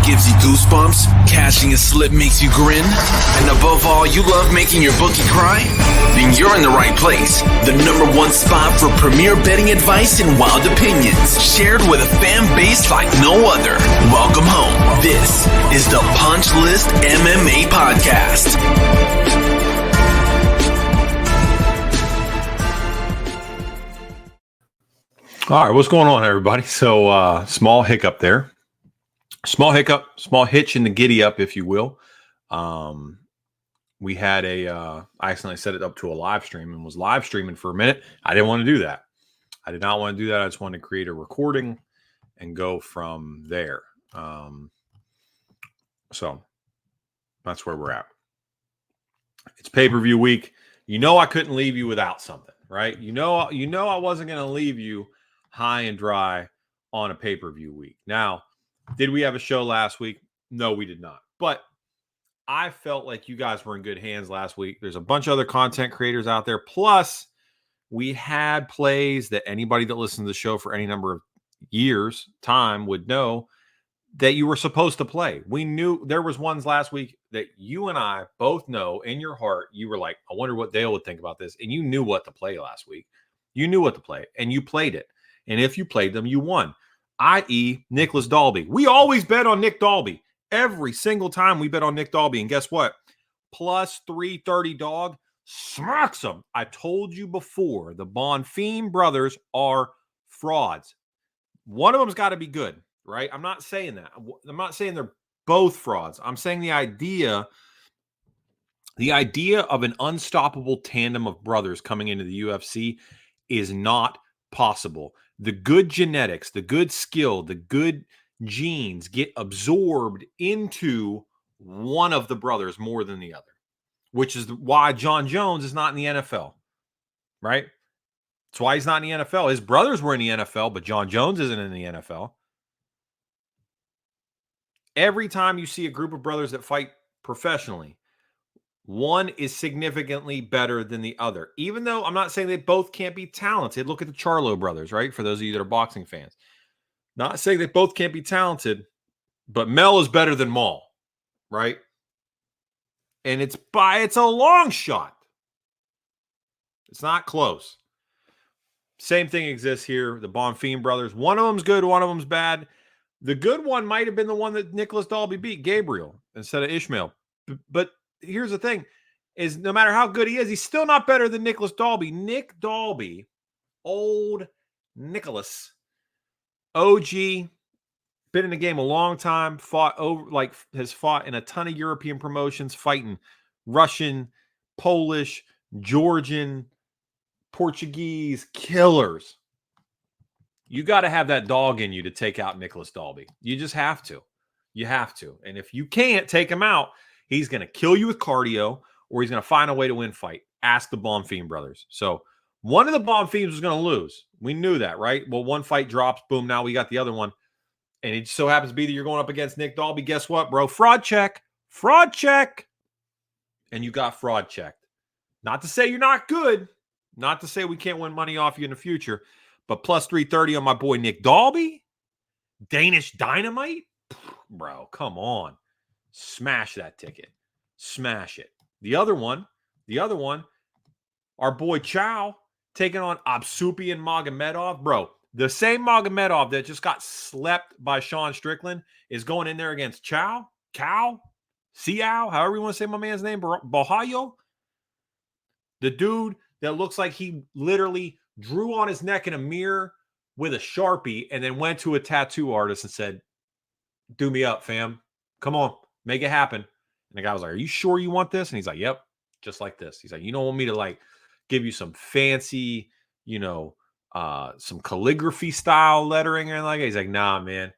gives you goosebumps, catching a slip makes you grin, and above all, you love making your bookie cry? Then you're in the right place. The #1 spot for premier betting advice and wild opinions, shared with a fan base like no other. Welcome home. This is the Punchlist MMA podcast. All right, what's going on, everybody? So, small hiccup there. Small hitch in the giddy up, if you will. We had I accidentally set it up to a live stream and was live streaming for a minute. I didn't want to do that. I did not want to do that. I just wanted to create a recording and go from there. So that's where we're at. It's pay-per-view week. You know I couldn't leave you without something, right? You know I wasn't going to leave you high and dry on a pay-per-view week. Now, did we have a show last week? No, we did not. But I felt like you guys were in good hands last week. There's a bunch of other content creators out there. Plus, we had plays that anybody that listened to the show for any number of years, time, would know that you were supposed to play. We knew there was ones last week that you and I both know in your heart. You were like, I wonder what Dale would think about this. And you knew what to play last week. You knew what to play, and you played it. And if you played them, you won, i.e. Nicholas Dalby. We always bet on Nick Dalby. Every single time we bet on Nick Dalby. And guess what? Plus 330 dog smacks them. I told you before, the Bonfim brothers are frauds. One of them's got to be good, right? I'm not saying that. I'm not saying they're both frauds. I'm saying the idea of an unstoppable tandem of brothers coming into the UFC is not possible. The good genetics, the good skill, the good genes get absorbed into one of the brothers more than the other, which is why John Jones is not in the NFL, right? That's why he's not in the NFL. His brothers were in the NFL, but John Jones isn't in the NFL. Every time you see a group of brothers that fight professionally, one is significantly better than the other. Even though I'm not saying they both can't be talented. Look at the Charlo brothers, right? For those of you that are boxing fans. Not saying they both can't be talented, but Mel is better than Maul, right? And it's a long shot. It's not close. Same thing exists here. The Bonfim brothers. One of them's good, one of them's bad. The good one might have been the one that Nicholas Dalby beat, Gabriel, instead of Ishmael. But here's the thing, is no matter how good he is, he's still not better than Nicholas Dalby. Nick Dalby, old Nicholas, OG, been in the game a long time, has fought in a ton of European promotions, fighting Russian, Polish, Georgian, Portuguese killers. You got to have that dog in you to take out Nicholas Dalby. You just have to. You have to. And if you can't take him out, he's going to kill you with cardio, or he's going to find a way to win fight. Ask the Bonfim brothers. So one of the Bonfims was going to lose. We knew that, right? Well, one fight drops. Boom. Now we got the other one. And it so happens to be that you're going up against Nick Dalby. Guess what, bro? Fraud check. Fraud check. And you got fraud checked. Not to say you're not good. Not to say we can't win money off you in the future. But plus 330 on my boy Nick Dalby. Danish Dynamite. Bro, come on. Smash that ticket. Smash it. The other one, our boy Chow taking on Absupian Magomedov. Bro, the same Magomedov that just got slept by Sean Strickland is going in there against Chow, Siao, however you want to say my man's name, Bohayo. The dude that looks like he literally drew on his neck in a mirror with a Sharpie and then went to a tattoo artist and said, do me up, fam. Come on, make it happen. And the guy was like, are you sure you want this? And he's like, yep, just like this. He's like, you don't want me to like give you some fancy, some calligraphy style lettering or like that? He's like, nah, man,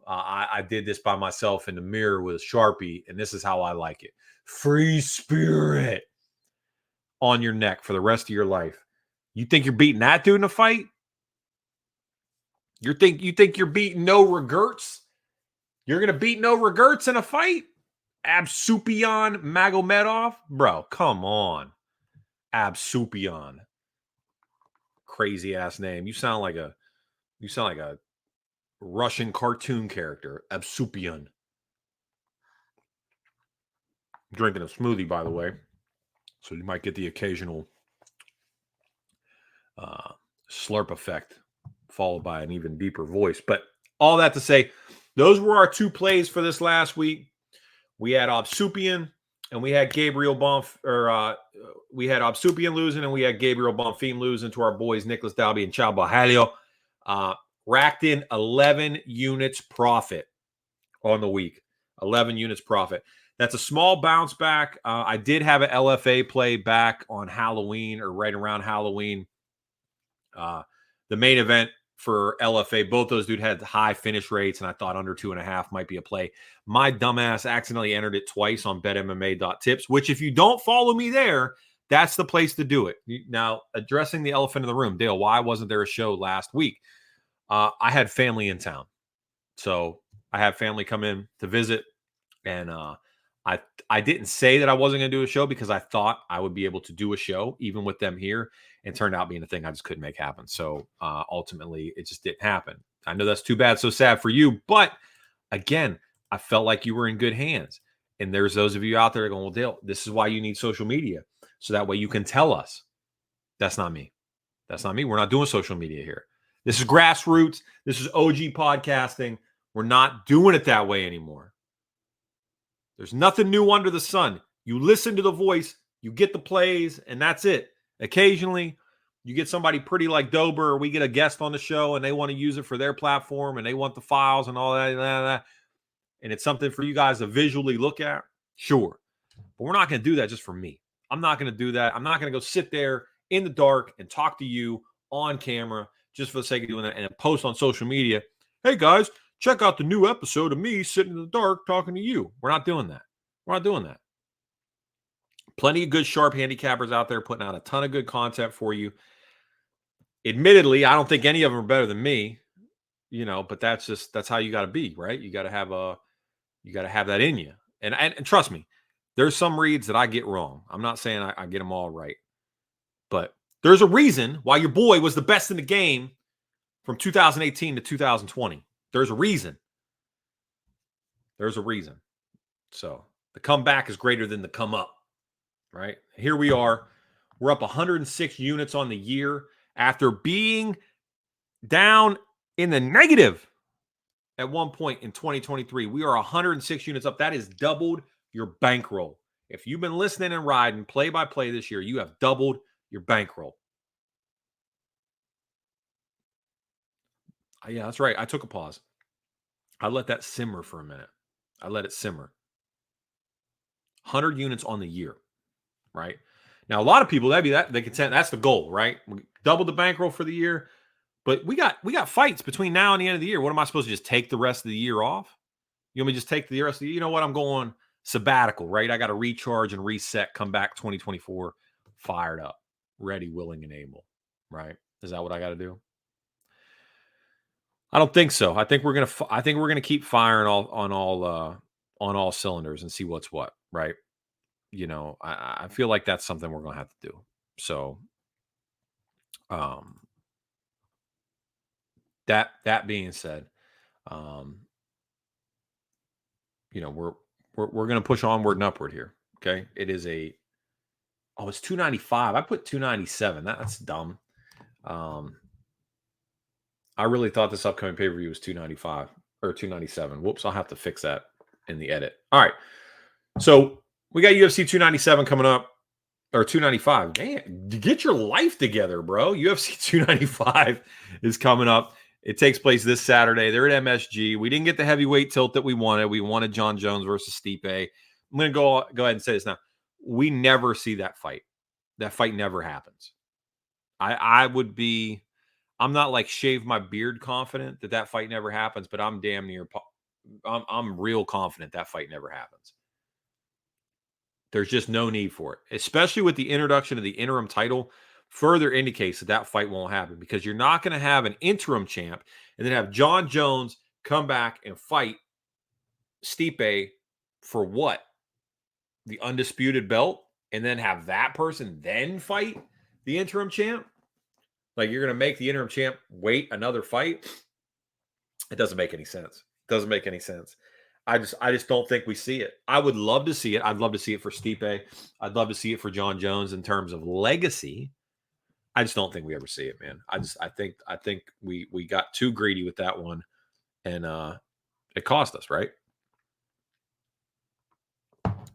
I did this by myself in the mirror with a Sharpie, and this is how I like it. Free spirit on your neck for the rest of your life. You think you're beating that dude in a fight? You think you're beating No Regrets? You're going to beat No Regrets in a fight? Absupian Magomedov? Bro, come on. Absupian. Crazy ass name. You sound like a Russian cartoon character. Absupian. I'm drinking a smoothie, by the way, so you might get the occasional slurp effect followed by an even deeper voice. But all that to say, those were our two plays for this last week. We had Obsupian and we had Gabriel we had Obsupian losing and we had Gabriel Bonfim losing to our boys Nicholas Dalby and Chao Bajalio. Racked in 11 units profit on the week. 11 units profit. That's a small bounce back. I did have an LFA play back on Halloween or right around Halloween. The main event for LFA, both those dudes had high finish rates, and I thought under 2.5 might be a play. My dumbass accidentally entered it twice on betmma.tips, which if you don't follow me there, that's the place to do it. Now, addressing the elephant in the room, Dale, why wasn't there a show last week? I had family in town. So I had family come in to visit, and I didn't say that I wasn't going to do a show because I thought I would be able to do a show even with them here, and turned out being a thing I just couldn't make happen. So ultimately, it just didn't happen. I know that's too bad, so sad for you, but again, I felt like you were in good hands. And there's those of you out there going, well, Dale, this is why you need social media, so that way you can tell us. That's not me. That's not me. We're not doing social media here. This is grassroots. This is OG podcasting. We're not doing it that way anymore. There's nothing new under the sun. You listen to the voice, you get the plays, and that's it. Occasionally, you get somebody pretty like Dober, or we get a guest on the show, and they want to use it for their platform, and they want the files and all that, and it's something for you guys to visually look at. Sure. But we're not going to do that just for me. I'm not going to do that. I'm not going to go sit there in the dark and talk to you on camera just for the sake of doing that and post on social media. Hey, guys, check out the new episode of me sitting in the dark talking to you. We're not doing that. We're not doing that. Plenty of good, sharp handicappers out there putting out a ton of good content for you. Admittedly, I don't think any of them are better than me, but that's how you got to be, right? You got to have that in you. And trust me, there's some reads that I get wrong. I'm not saying I get them all right, but there's a reason why your boy was the best in the game from 2018 to 2020. There's a reason. There's a reason. So the comeback is greater than the come up, right? Here we are. We're up 106 units on the year after being down in the negative at one point in 2023. We are 106 units up. That is doubled your bankroll. If you've been listening and riding play by play this year, you have doubled your bankroll. Yeah, that's right. I took a pause. I let that simmer for a minute. I let it simmer. 100 units on the year, right? Now, a lot of people, they content. That's the goal, right? We double the bankroll for the year, but we got fights between now and the end of the year. What am I supposed to just take the rest of the year off? You want me to just take the rest of the year? You know what? I'm going sabbatical, right? I got to recharge and reset, come back 2024 fired up, ready, willing, and able, right? Is that what I got to do? I don't think so. I think we're gonna keep firing on all cylinders and see what's what, right? I feel like that's something we're gonna have to do. So, that being said, we're gonna push onward and upward here. Okay, it is it's 295. I put 297. That's dumb. I really thought this upcoming pay-per-view was 295 or 297. Whoops, I'll have to fix that in the edit. All right. So we got UFC 297 coming up, or 295. Man, get your life together, bro. UFC 295 is coming up. It takes place this Saturday. They're at MSG. We didn't get the heavyweight tilt that we wanted. We wanted John Jones versus Stipe. I'm going to go ahead and say this now. We never see that fight. That fight never happens. I'm not like shave my beard confident that fight never happens, but I'm damn near, I'm real confident that fight never happens. There's just no need for it, especially with the introduction of the interim title. Further indicates that fight won't happen because you're not going to have an interim champ and then have John Jones come back and fight Stipe for what? The undisputed belt, and then have that person then fight the interim champ? Like, you're going to make the interim champ wait another fight? It doesn't make any sense. It doesn't make any sense. I just don't think we see it. I would love to see it. I'd love to see it for Stipe. I'd love to see it for John Jones in terms of legacy. I just don't think we ever see it, man. I think we got too greedy with that one, and it cost us, right?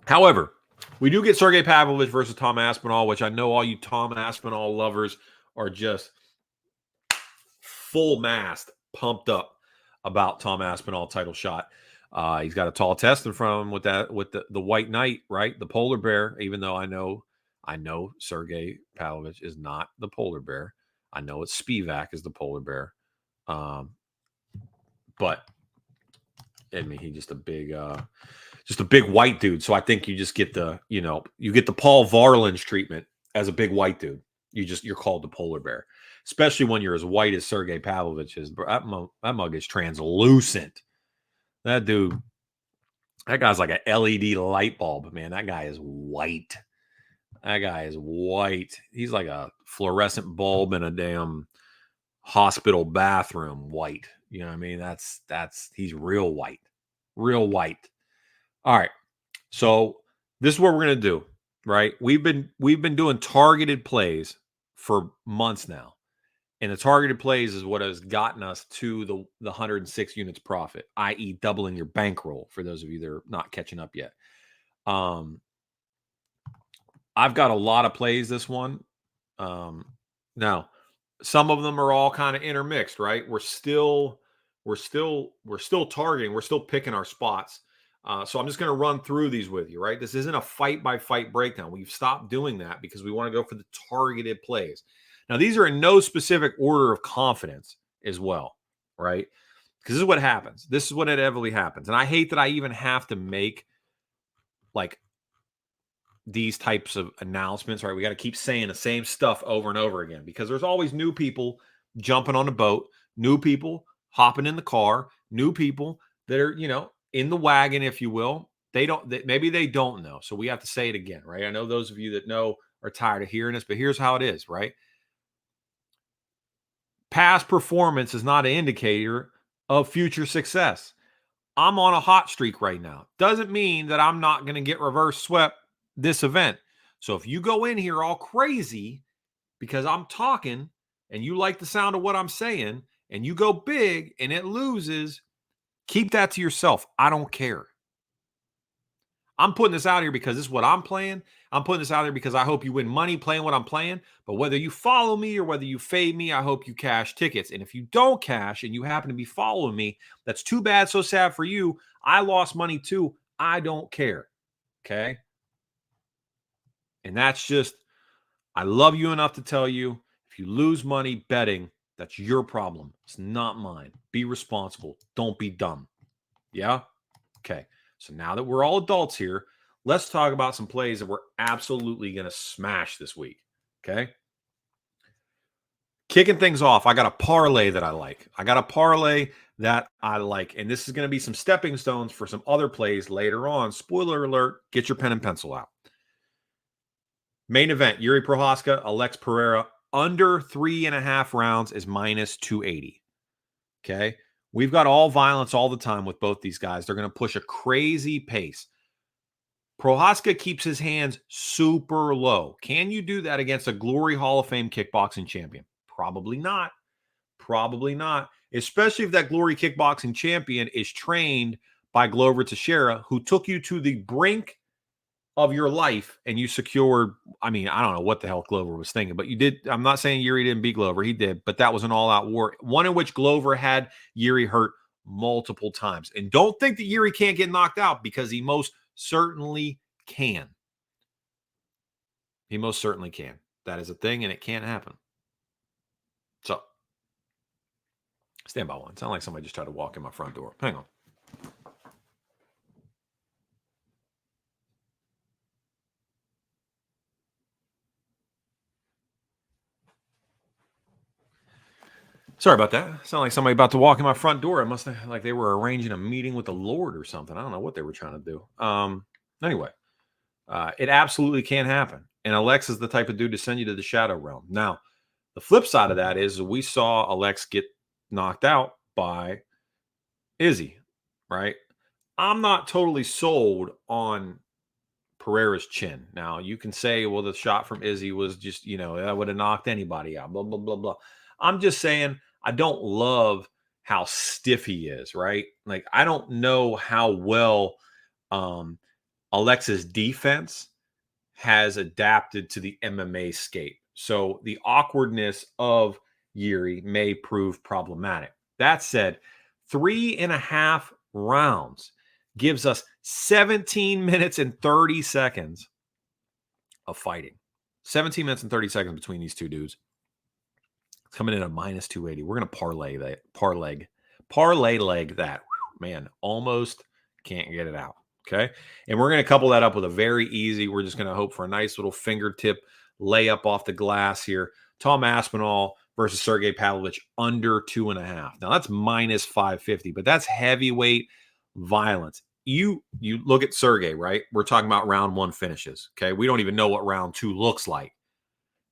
However, we do get Sergey Pavlovich versus Tom Aspinall, which I know all you Tom Aspinall lovers are just full mast, pumped up about Tom Aspinall title shot. He's got a tall test in front of him with the white knight, right? The polar bear. Even though I know Sergey Pavlovich is not the polar bear. I know it's Spivak is the polar bear. But I mean, he's just a big white dude. So I think you just get you get the Paul Varlins treatment as a big white dude. You're called the polar bear, especially when you're as white as Sergey Pavlovich is. That mug is translucent. That guy's like an LED light bulb, man. That guy is white. He's like a fluorescent bulb in a damn hospital bathroom white. You know what I mean? He's real white. Real white. All right. So this is what we're going to do, right? We've been doing targeted plays for months now. And the targeted plays is what has gotten us to the 106 units profit, i.e. doubling your bankroll for those of you that are not catching up yet. I've got a lot of plays this one. Now, some of them are all kind of intermixed, right? We're still targeting, we're still picking our spots. So I'm just going to run through these with you, right? This isn't a fight-by-fight breakdown. We've stopped doing that because we want to go for the targeted plays. Now, these are in no specific order of confidence as well, right? Because this is what happens. This is what inevitably happens. And I hate that I even have to make like these types of announcements, right? We got to keep saying the same stuff over and over again because there's always new people jumping on the boat, new people hopping in the car, new people that are, in the wagon, if you will. Maybe they don't know. So we have to say it again, right? I know those of you that know are tired of hearing this, but here's how it is, right? Past performance is not an indicator of future success. I'm on a hot streak right now. Doesn't mean that I'm not going to get reverse swept this event. So if you go in here all crazy because I'm talking and you like the sound of what I'm saying and you go big and it loses, keep that to yourself. I don't care. I'm putting this out here because this is what I'm playing. I'm putting this out there because I hope you win money playing what I'm playing. But whether you follow me or whether you fade me, I hope you cash tickets. And if you don't cash and you happen to be following me, that's too bad, so sad for you. I lost money too. I don't care. Okay? And that's just, I love you enough to tell you, if you lose money betting, that's your problem. It's not mine. Be responsible. Don't be dumb. Yeah? Okay. So now that we're all adults here, let's talk about some plays that we're absolutely going to smash this week. Okay. Kicking things off, I got a parlay that I like. And this is going to be some stepping stones for some other plays later on. Spoiler alert, get your pen and pencil out. Main event, Yuri Prochazka, Alex Pereira, under 3.5 rounds is minus 280. Okay. We've got all violence all the time with both these guys. They're going to push a crazy pace. Prochazka keeps his hands super low. Can you do that against a Glory Hall of Fame kickboxing champion? Probably not. Probably not. Especially if that Glory kickboxing champion is trained by Glover Teixeira, who took you to the brink of your life and you secured, I don't know what the hell Glover was thinking, but you did. I'm not saying Yuri didn't beat Glover. He did, but that was an all-out war, one in which Glover had Yuri hurt multiple times. And don't think that Yuri can't get knocked out, because he most certainly can. He most certainly can. That is a thing, and it can't happen. So, stand by one. Sound like somebody just tried to walk in my front door. Hang on. Sorry about that. Sound like somebody about to walk in my front door. It must have, like they were arranging a meeting with the Lord or something. I don't know what they were trying to do. Anyway, it absolutely can happen. And Alex is the type of dude to send you to the shadow realm. Now, the flip side of that is we saw Alex get knocked out by Izzy, right? I'm not totally sold on Pereira's chin. Now, you can say, well, the shot from Izzy was just, that would have knocked anybody out, blah, blah, blah, blah. I'm just saying, I don't love how stiff he is, right? Like, I don't know how well Alexa's defense has adapted to the MMA scape. So the awkwardness of Yuri may prove problematic. That said, 3.5 rounds gives us 17 minutes and 30 seconds of fighting. 17 minutes and 30 seconds between these two dudes. It's coming in at minus 280. We're going to parlay leg that. Man, almost can't get it out. Okay. And we're going to couple that up with a very easy, we're just going to hope for a nice little fingertip layup off the glass here. Tom Aspinall versus Sergey Pavlovich under 2.5. Now that's minus 550, but that's heavyweight violence. You look at Sergey, right? We're talking about round 1 finishes. Okay. We don't even know what round 2 looks like.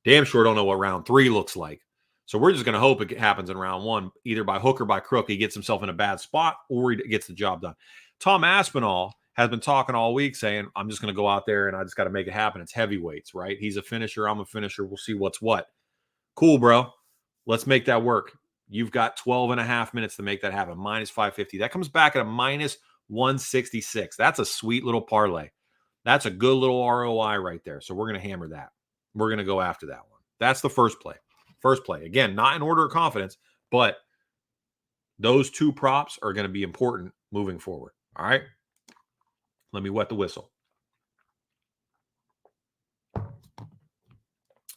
Damn sure don't know what round 3 looks like. So we're just going to hope it happens in round 1, either by hook or by crook. He gets himself in a bad spot or he gets the job done. Tom Aspinall has been talking all week saying, I'm just going to go out there and I just got to make it happen. It's heavyweights, right? He's a finisher. I'm a finisher. We'll see what's what. Cool, bro. Let's make that work. You've got 12.5 minutes to make that happen. Minus 550. That comes back at a minus 166. That's a sweet little parlay. That's a good little ROI right there. So we're going to hammer that. We're going to go after that one. That's the first play. First play. Again, not in order of confidence, but those two props are going to be important moving forward. All right. Let me wet the whistle.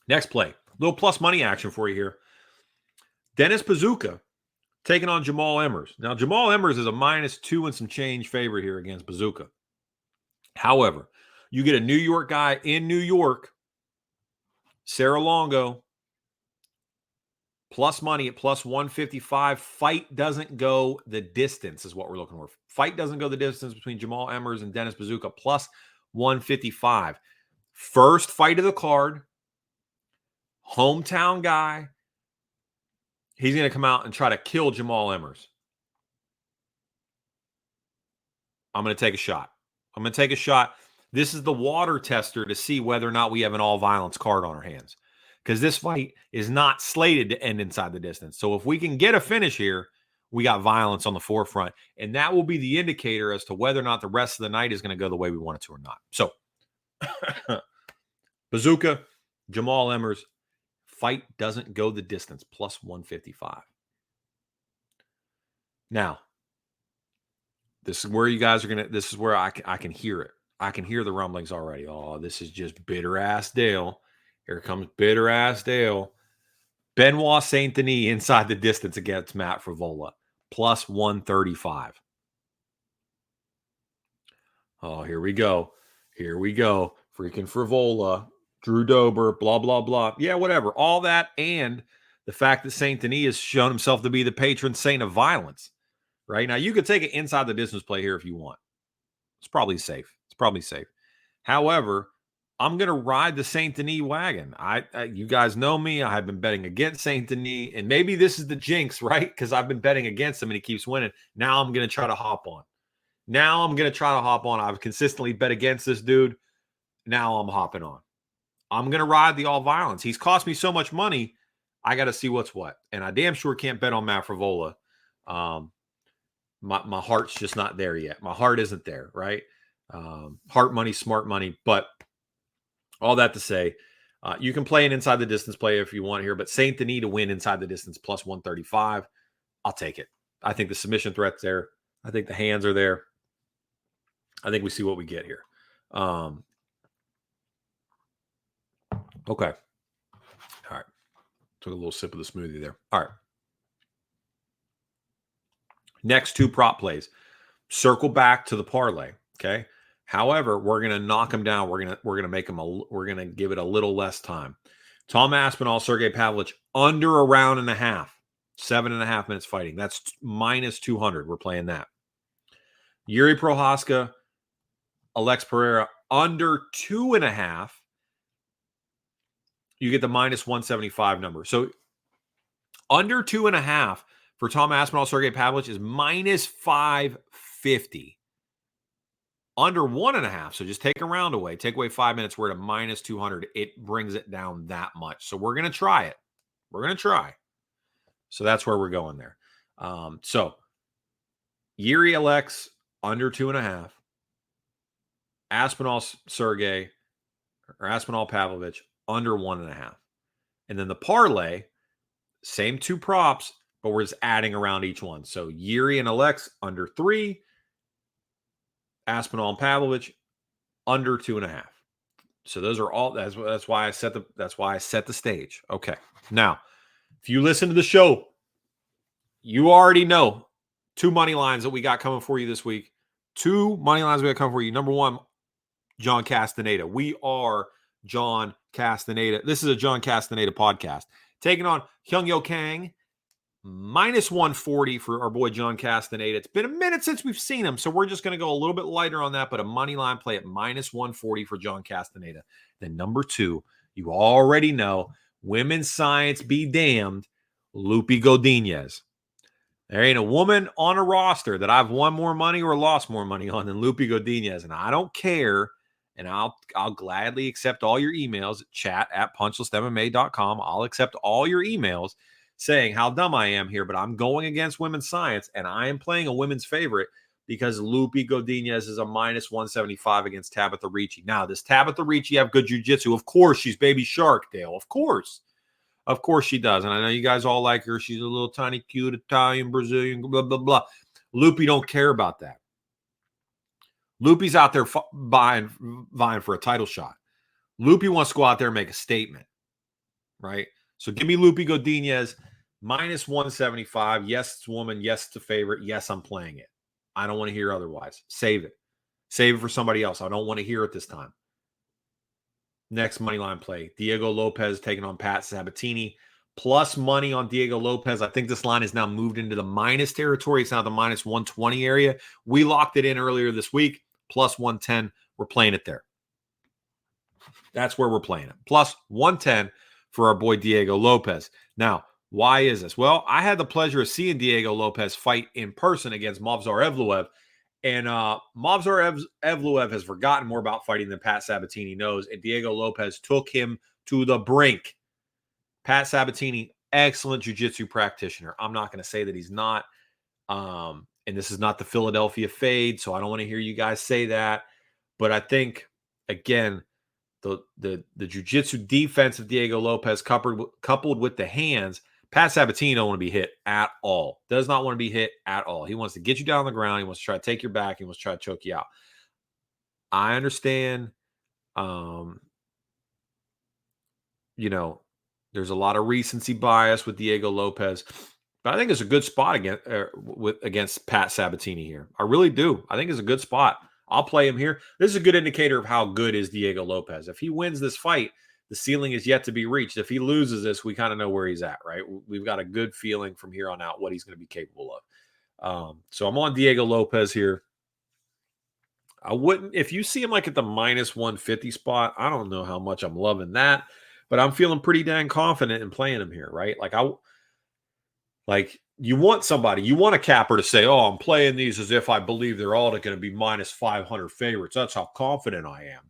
Next play. Little plus money action for you here. Dennis Bazooka taking on Jamal Emmers. Now, Jamal Emmers is a minus 2 and some change favorite here against Bazooka. However, you get a New York guy in New York, Sarah Longo, plus money at plus 155. Fight doesn't go the distance is what we're looking for. Fight doesn't go the distance between Jamal Emmers and Dennis Bazooka, plus 155. First fight of the card. Hometown guy. He's going to come out and try to kill Jamal Emmers. I'm going to take a shot. This is the water tester to see whether or not we have an all-violence card on our hands. Because this fight is not slated to end inside the distance. So if we can get a finish here, we got violence on the forefront. And that will be the indicator as to whether or not the rest of the night is going to go the way we want it to or not. So, Bazooka, Jamal Emmers, fight doesn't go the distance, plus 155. Now, this is where you guys are going to, this is where I can hear it. I can hear the rumblings already. Oh, this is just bitter-ass Dale. Here comes bitter-ass Dale. Benoit Saint Denis inside the distance against Matt Frevola, plus 135. Oh, here we go. Freaking Frevola, Drew Dober, blah, blah, blah. Yeah, whatever. All that and the fact that Saint Denis has shown himself to be the patron saint of violence. Right? Now, you could take it inside the distance play here if you want. It's probably safe. However, I'm going to ride the Saint Denis wagon. You guys know me. I have been betting against Saint Denis, and maybe this is the jinx, right? Because I've been betting against him, and he keeps winning. Now I'm going to try to hop on. I've consistently bet against this dude. Now I'm hopping on. I'm going to ride the all violence. He's cost me so much money. I got to see what's what. And I damn sure can't bet on Matt Frevola. My heart's just not there yet. My heart isn't there, right? Heart money, smart money. But all that to say, you can play an inside the distance play if you want here, but Saint Denis to win inside the distance plus 135. I'll take it. I think the submission threat's there. I think the hands are there. I think we see what we get here. Okay. All right. Took a little sip of the smoothie there. All right. Next two prop plays. Circle back to the parlay. Okay. However, we're going to knock them down. We're going to make them we're going to give it a little less time. Tom Aspinall, Sergey Pavlovich under a round and a half. 7.5 minutes fighting. That's minus 200. We're playing that. Yuri Prohaska, Alex Pereira under 2.5. You get the minus 175 number. So under 2.5 for Tom Aspinall, Sergey Pavlovich is minus 550. under 1.5. So just take a round away. Take away 5 minutes. We're at a minus 200. It brings it down that much. So we're going to try it. We're going to try. So that's where we're going there. So Yuri Alex under 2.5. Aspinall Sergey or Aspinall Pavlovich under 1.5. And then the parlay, same two props, but we're just adding around each one. So Yuri and Alex under 3. Aspinall and Pavlovich under 2.5. So those are all. That's why I set the stage. Okay. Now, if you listen to the show, you already know 2 money lines that we got coming for you this week. 2 money lines we got coming for you. Number 1, John Castaneda. We are John Castaneda. This is a John Castaneda podcast. Taking on Hyung-Yo Kang. Minus 140 for our boy John Castaneda. It's been a minute since we've seen him, so we're just going to go a little bit lighter on that, but a money line play at minus 140 for John Castaneda. Then number 2, you already know, women's science be damned, Lupi Godinez. There ain't a woman on a roster that I've won more money or lost more money on than Lupi Godinez, and I don't care, and I'll gladly accept all your emails at chat@punchlistmma.com. I'll accept all your emails saying how dumb I am here, but I'm going against women's science, and I am playing a women's favorite because Lupi Godinez is a minus 175 against Tabitha Ricci. Now, does Tabitha Ricci have good jiu-jitsu? Of course, she's Baby Shark, Dale. Of course. Of course she does. And I know you guys all like her. She's a little tiny, cute Italian, Brazilian, blah, blah, blah. Lupi don't care about that. Lupi's out there vying for a title shot. Lupi wants to go out there and make a statement, right? So give me Lupi Godinez, minus 175. Yes, it's a woman. Yes, it's a favorite. Yes, I'm playing it. I don't want to hear otherwise. Save it. Save it for somebody else. I don't want to hear it this time. Next money line play. Diego Lopez taking on Pat Sabatini. Plus money on Diego Lopez. I think this line is now moved into the minus territory. It's now the minus 120 area. We locked it in earlier this week. Plus 110. We're playing it there. That's where we're playing it. Plus 110 for our boy Diego Lopez. Now, why is this? Well, I had the pleasure of seeing Diego Lopez fight in person against Movsar Evloev. And Movsar Evloev has forgotten more about fighting than Pat Sabatini knows. And Diego Lopez took him to the brink. Pat Sabatini, excellent jiu-jitsu practitioner. I'm not going to say that he's not. And this is not the Philadelphia fade, so I don't want to hear you guys say that. But I think, again, the jiu-jitsu defense of Diego Lopez coupled with the hands, Pat Sabatini don't want to be hit at all. Does not want to be hit at all. He wants to get you down on the ground. He wants to try to take your back. He wants to try to choke you out. I understand, there's a lot of recency bias with Diego Lopez, but I think it's a good spot against Pat Sabatini here. I really do. I think it's a good spot. I'll play him here. This is a good indicator of how good is Diego Lopez. If he wins this fight, the ceiling is yet to be reached. If he loses this, we kind of know where he's at, right? We've got a good feeling from here on out what he's going to be capable of. So I'm on Diego Lopez here. I wouldn't, if you see him like at the minus 150 spot, I don't know how much I'm loving that, but I'm feeling pretty dang confident in playing him here, right? You want a capper to say, oh, I'm playing these as if I believe they're all going to be minus 500 favorites. That's how confident I am.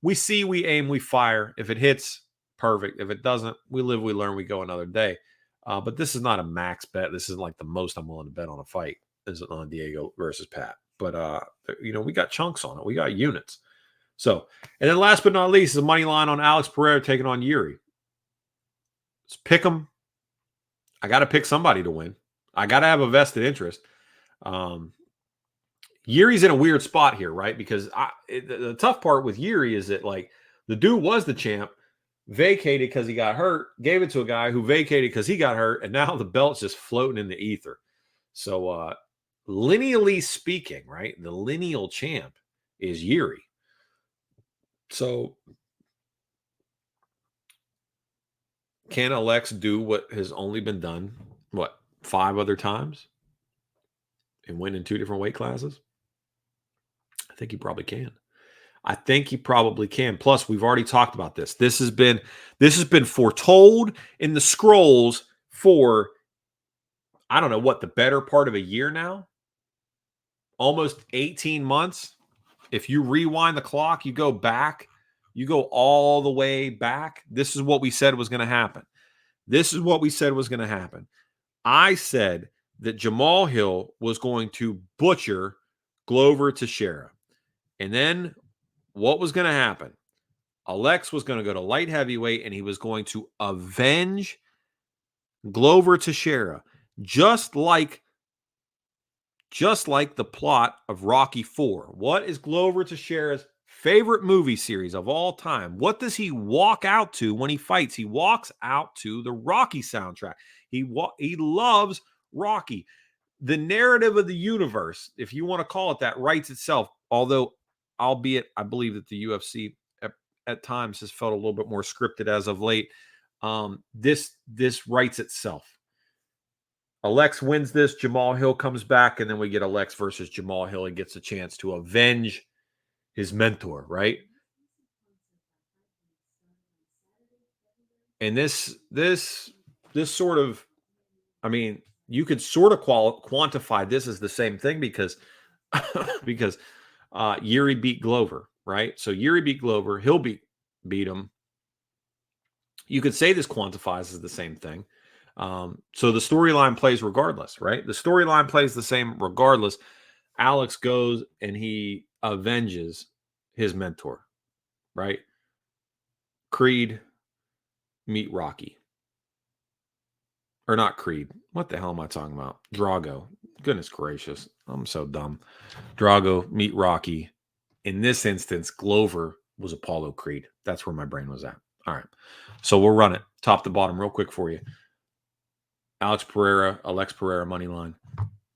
We see, we aim, we fire. If it hits, perfect. If it doesn't, we live, we learn, we go another day. But this is not a max bet. This is like the most I'm willing to bet on a fight is on Diego versus Pat. But, we got chunks on it. We got units. So, and then last but not least, the money line on Alex Pereira taking on Yuri. Let's pick them. I got to pick somebody to win. I got to have a vested interest. Yuri's in a weird spot here, right? Because the tough part with Yuri is that, like, the dude was the champ, vacated because he got hurt, gave it to a guy who vacated because he got hurt, and now the belt's just floating in the ether. So, lineally speaking, right, the lineal champ is Yuri. So, can Alex do what has only been done, 5 other times and win in 2 different weight classes? I think he probably can. Plus, we've already talked about this. This has been foretold in the scrolls for, I don't know, the better part of a year now. almost 18 months. If you rewind the clock, you go back, you go all the way back. This is what we said was going to happen. This is what we said was going to happen. I said that Jamal Hill was going to butcher Glover Teixeira. And then what was going to happen? Alex was going to go to light heavyweight and he was going to avenge Glover Teixeira, just like the plot of Rocky IV. What is Glover Teixeira's favorite movie series of all time? What does he walk out to when he fights? He walks out to the Rocky soundtrack. He loves Rocky. The narrative of the universe, if you want to call it that, writes itself. Although, albeit, I believe that the UFC at times has felt a little bit more scripted as of late. This writes itself. Alex wins this. Jamal Hill comes back, and then we get Alex versus Jamal Hill and gets a chance to avenge his mentor, right? And this sort of, I mean, you could sort of quantify this as the same thing because Yuri beat Glover, right? So Yuri beat Glover, Hill beat him. You could say this quantifies as the same thing. So the storyline plays regardless, right? The storyline plays the same regardless. Alex goes and he avenges his mentor, right? Creed meet Rocky. Or not Creed. What the hell am I talking about? Drago. Goodness gracious. I'm so dumb. Drago meet Rocky. In this instance, Glover was Apollo Creed. That's where my brain was at. All right. So we'll run it top to bottom real quick for you. Alex Pereira money line,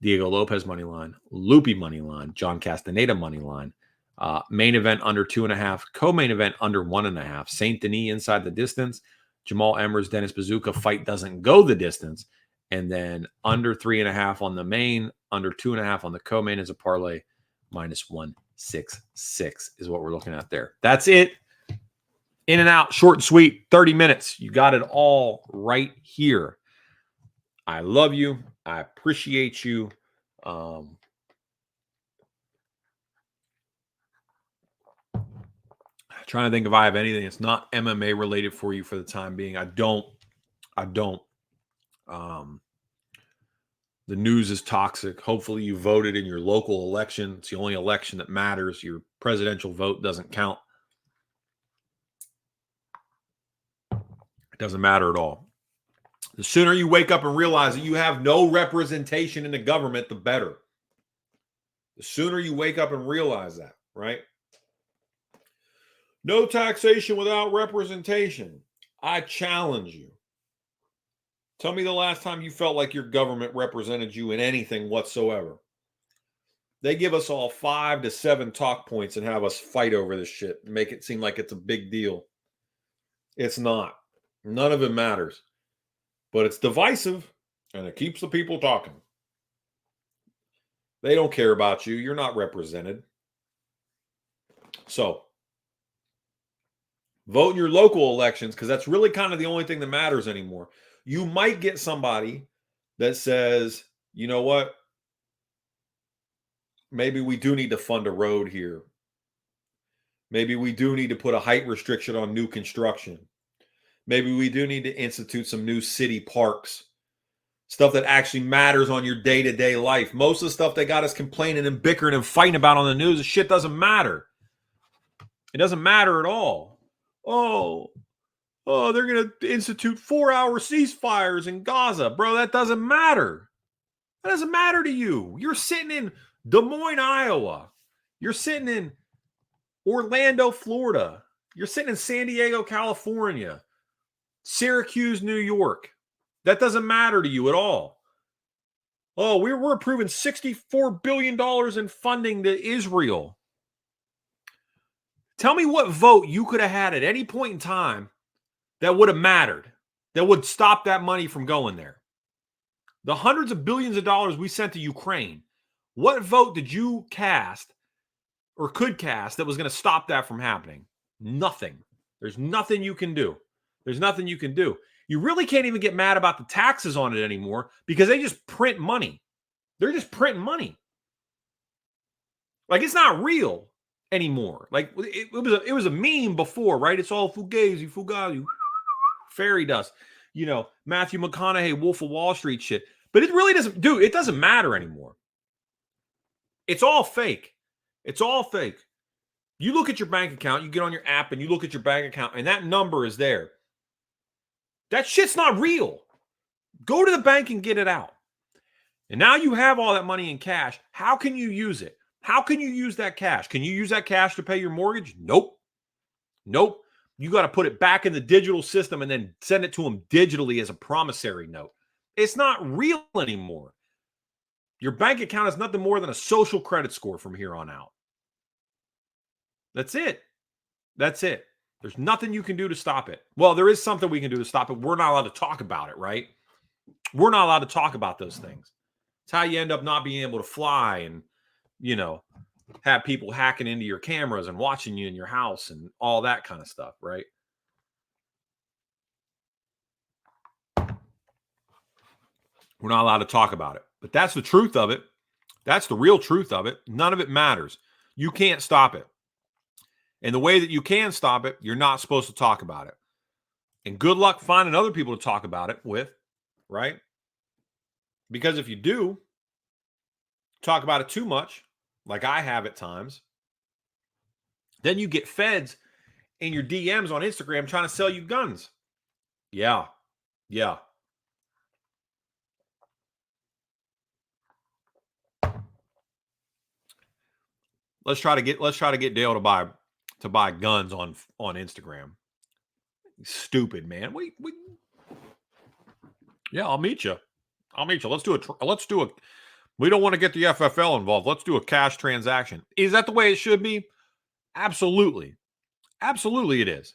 Diego Lopez money line, Loopy money line, John Castaneda money line, main event under 2.5, co-main event under 1.5, Saint Denis inside the distance, Jamal Emmers, Dennis Bazooka fight doesn't go the distance, and then under 3.5 on the main, under 2.5 on the co-main is a parlay, minus 166 is what we're looking at there. That's it. In and out, short and sweet, 30 minutes. You got it all right here. I love you. I appreciate you. Trying to think if I have anything that's not MMA related for you for the time being. I don't. The news is toxic. Hopefully you voted in your local election. It's the only election that matters. Your presidential vote doesn't count. It doesn't matter at all. The sooner you wake up and realize that you have no representation in the government, the better. The sooner you wake up and realize that, right? No taxation without representation. I challenge you. Tell me the last time you felt like your government represented you in anything whatsoever. They give us all 5 to 7 talk points and have us fight over this shit and make it seem like it's a big deal. It's not. None of it matters. But it's divisive, and it keeps the people talking. They don't care about you. You're not represented. So, vote in your local elections because that's really kind of the only thing that matters anymore. You might get somebody that says, you know what? Maybe we do need to fund a road here. Maybe we do need to put a height restriction on new construction. Maybe we do need to institute some new city parks. Stuff that actually matters on your day-to-day life. Most of the stuff they got us complaining and bickering and fighting about on the news, the shit doesn't matter. It doesn't matter at all. Oh, they're going to institute 4-hour ceasefires in Gaza. Bro, that doesn't matter. That doesn't matter to you. You're sitting in Des Moines, Iowa. You're sitting in Orlando, Florida. You're sitting in San Diego, California. Syracuse, New York. That doesn't matter to you at all. Oh, we're approving $64 billion in funding to Israel. Tell me what vote you could have had at any point in time that would have mattered, that would stop that money from going there. The hundreds of billions of dollars we sent to Ukraine, what vote did you cast or could cast that was going to stop that from happening? Nothing. There's nothing you can do. There's nothing you can do. You really can't even get mad about the taxes on it anymore because they just print money. They're just printing money. Like, it's not real anymore. Like, it was a meme before, right? It's all fugazi, fairy dust, Matthew McConaughey, Wolf of Wall Street shit. But it really doesn't, dude, it doesn't matter anymore. It's all fake. It's all fake. You look at your bank account, you get on your app and you look at your bank account, and that number is there. That shit's not real. Go to the bank and get it out. And now you have all that money in cash. How can you use it? How can you use that cash? Can you use that cash to pay your mortgage? Nope. You got to put it back in the digital system and then send it to them digitally as a promissory note. It's not real anymore. Your bank account is nothing more than a social credit score from here on out. That's it. There's nothing you can do to stop it. Well, there is something we can do to stop it. We're not allowed to talk about it, right? We're not allowed to talk about those things. It's how you end up not being able to fly and, have people hacking into your cameras and watching you in your house and all that kind of stuff, right? We're not allowed to talk about it. But that's the truth of it. That's the real truth of it. None of it matters. You can't stop it. And the way that you can stop it, you're not supposed to talk about it. And good luck finding other people to talk about it with, right? Because if you do talk about it too much, like I have at times, then you get feds in your DMs on Instagram trying to sell you guns. Yeah. Let's try to get Dale to buy guns on Instagram. Stupid, man. Yeah, I'll meet you. Let's do a. We don't want to get the FFL involved. Let's do a cash transaction. Is that the way it should be? Absolutely. Absolutely it is.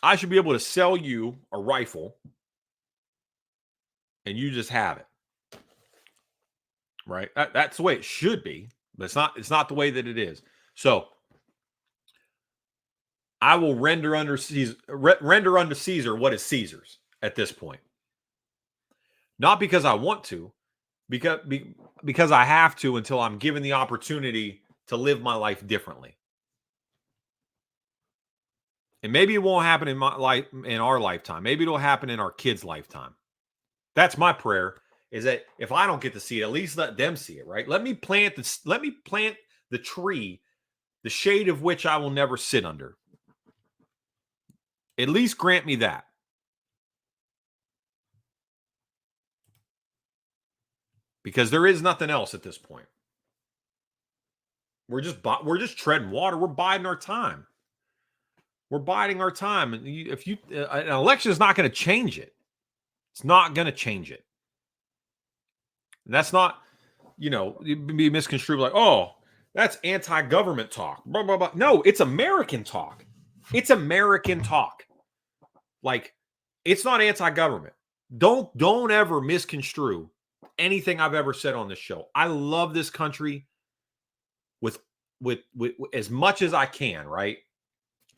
I should be able to sell you a rifle and you just have it. Right? That's the way it should be, but it's not the way that it is. So I will render unto Caesar what is Caesar's at this point. Not because I want to, because I have to until I'm given the opportunity to live my life differently. And maybe it won't happen in our lifetime. Maybe it'll happen in our kids' lifetime. That's my prayer, is that if I don't get to see it, at least let them see it, right? Let me plant the tree, the shade of which I will never sit under. At least grant me that. Because there is nothing else at this point. We're just treading water. We're biding our time. And an election is not going to change it. It's not going to change it. And that's not, be misconstrued like, oh, that's anti-government talk. Blah, blah, blah. No, it's American talk. It's American talk. Like, it's not anti-government. Don't ever misconstrue anything I've ever said on this show. I love this country with as much as I can, right?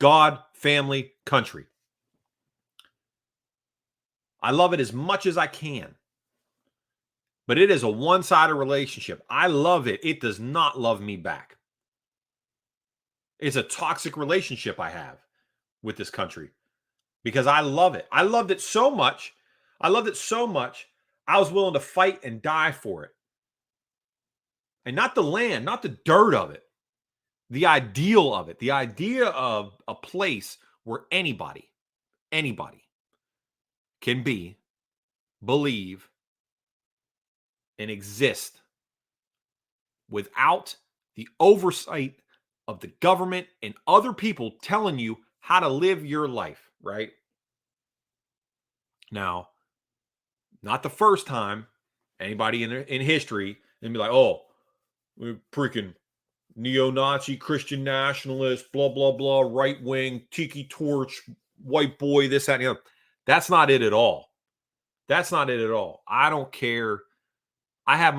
God, family, country. I love it as much as I can. But it is a one-sided relationship. I love it. It does not love me back. It's a toxic relationship I have with this country because I love it. I loved it so much. I was willing to fight and die for it. And not the land, not the dirt of it. The ideal of it. The idea of a place where anybody can be, believe, and exist without the oversight of the government and other people telling you how to live your life, right? Now, not the first time anybody in history and be like, oh, we're freaking neo-Nazi, Christian nationalist, blah, blah, blah, right-wing, tiki torch, white boy, this, that, and the other. That's not it at all. I don't care. I have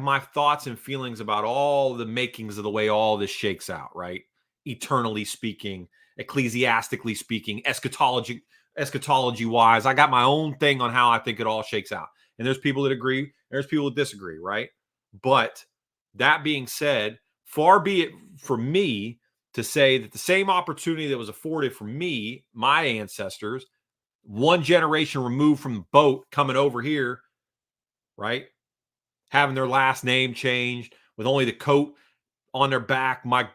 my thoughts and feelings about all the makings of the way all this shakes out, right? Eternally speaking, ecclesiastically speaking, eschatology wise. I got my own thing on how I think it all shakes out. And there's people that agree, there's people that disagree, right? But that being said, far be it for me to say that the same opportunity that was afforded for me, my ancestors, one generation removed from the boat coming over here, right? Having their last name changed with only the coat on their back. My